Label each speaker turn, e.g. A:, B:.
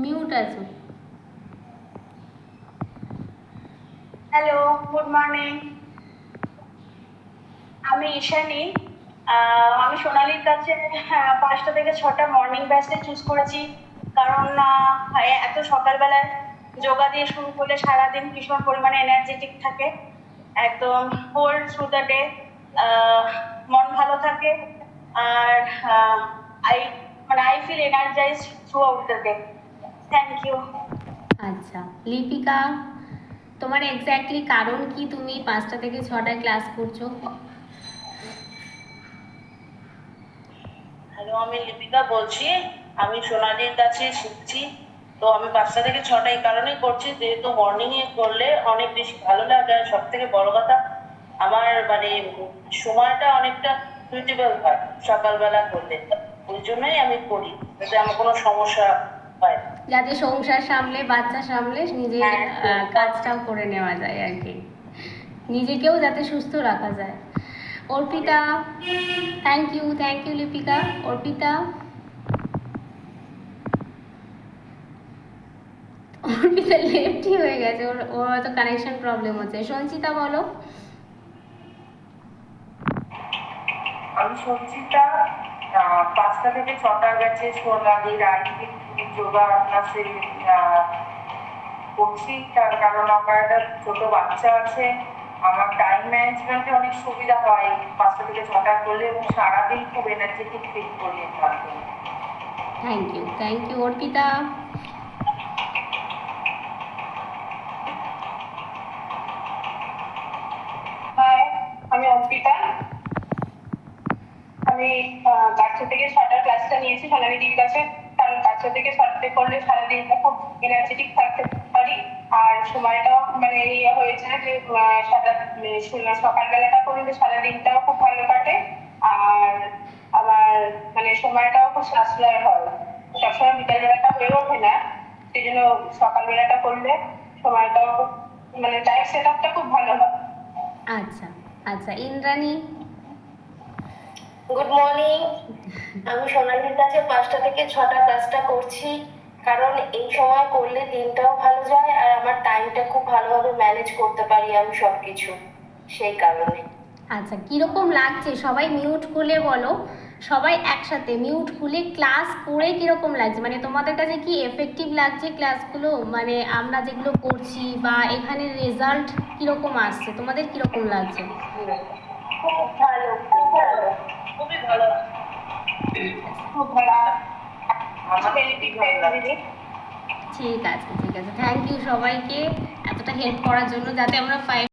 A: Mute আছো।
B: Hello, good morning. আমি ঈশানী। আমি সোনালীর কাছে 5টা থেকে 6টা মর্নিং ব্যাচে চুজ করেছি, কারণ এত সকালবেলায় যোগা দিয়ে শুরু করলে সারাদিন ভীষণ পরিমাণে এনার্জেটিক থাকে, একদম হোল থ্রু দ্য ডে মন ভালো থাকে। আর I I feel energised throughout the day. Thank you.
A: আচ্ছা লিপিকা, তোমার এক্স্যাক্টলি কারণ কি তুমি 5টা থেকে 6টায় ক্লাস করছো?
C: হ্যালো, আমি লিপিকা বলছি। আমি সোনালীর কাছে শিখছি। তো আমি 5টা থেকে 6টা এই কারণেই করছি, যেহেতু মর্নিং এ করলে অনেক বেশি ভালো লাগে। আর সব থেকে বড় কথা, আমার সময়টা অনেকটা সুইটেবল হয় সকালবেলা করলে। ওই জন্যই আমি করি, যাতে আমার কোনো সমস্যা হয় না।
A: যাতে সংসার সামলে, বাচ্চা সামলে, নিজের
C: হ্যাঁ,
A: কাজটাও করে নেওয়া যায় আর কি, নিজেকেও যাতে সুস্থ রাখা যায়। Arpita, thank you Lipika. অর্পিতা লেফটই হয়ে গেছে, ওর হয়তো কানেকশন প্রবলেম হচ্ছে। সঞ্চিতা বলো।
D: আমি সঞ্চিতা, 5টা থেকে 6টার ব্যাচে সোনালীর আইনটিক যোগা ক্লাসে করছি। তার কারণ আমার একটা ছোট বাচ্চা আছে, আমার টাইম ম্যানেজমেন্টে অনেক সুবিধা হয় 5টা থেকে 6টা করলে, এবং সারাদিন খুব এনার্জেটিক ফিল করি থাকবে।
A: Thank you Arpita.
B: হাই, আমি অর্পিতা। আমি 5টা থেকে 6টার ক্লাসটা নিয়েছি সোনালী দিদির কাছে, কারণ 5টা থেকে 6টাতে করলে সারাদিনটা খুব এনার্জেটিক থাকতে পারি। আর সময়টাও ইয়ে হয়েছে যে সকালবেলাটা করলে সারাদিনটাও খুব ভালো কাটে। আর আমার সময়টাও খুব সাশ্রয় হয়। সবসময় বিকালবেলাটা হয়ে ওঠে না, সেই জন্য সকালবেলাটা করলে সময়টাও টাইম সেট আপটা খুব ভালো হয়।
A: আচ্ছা আচ্ছা, ইন্দ্রাণী।
E: Good morning. আমি সোনালীর কাছে 5টা থেকে 6টা ক্লাসটা করছি, কারণ এই সময় করলে দিনটাও ভালো যায় আর আমার টাইমটা খুব ভালোভাবে ম্যানেজ করতে পারি আমি সবকিছু, সেই কারণে।
A: আচ্ছা, কিরকম লাগছে? সবাই মিউট খুলে বলো, সবাই একসাথে মিউট খুলে ক্লাস করে কিরকম লাগছে, তোমাদের কাছে কি এফেক্টিভ লাগছে ক্লাসগুলো, আমরা যেগুলো করছি, বা এখানে রেজাল্ট কিরকম আসছে, তোমাদের কিরকম লাগছে?
E: খুব ভালো, খুব ভালো,
C: খুবই ভালো।
B: খুব ভালো।
A: ঠিক আছে, থ্যাংক ইউ সবাইকে এতটা হেল্প করার জন্য, যাতে আমরা 5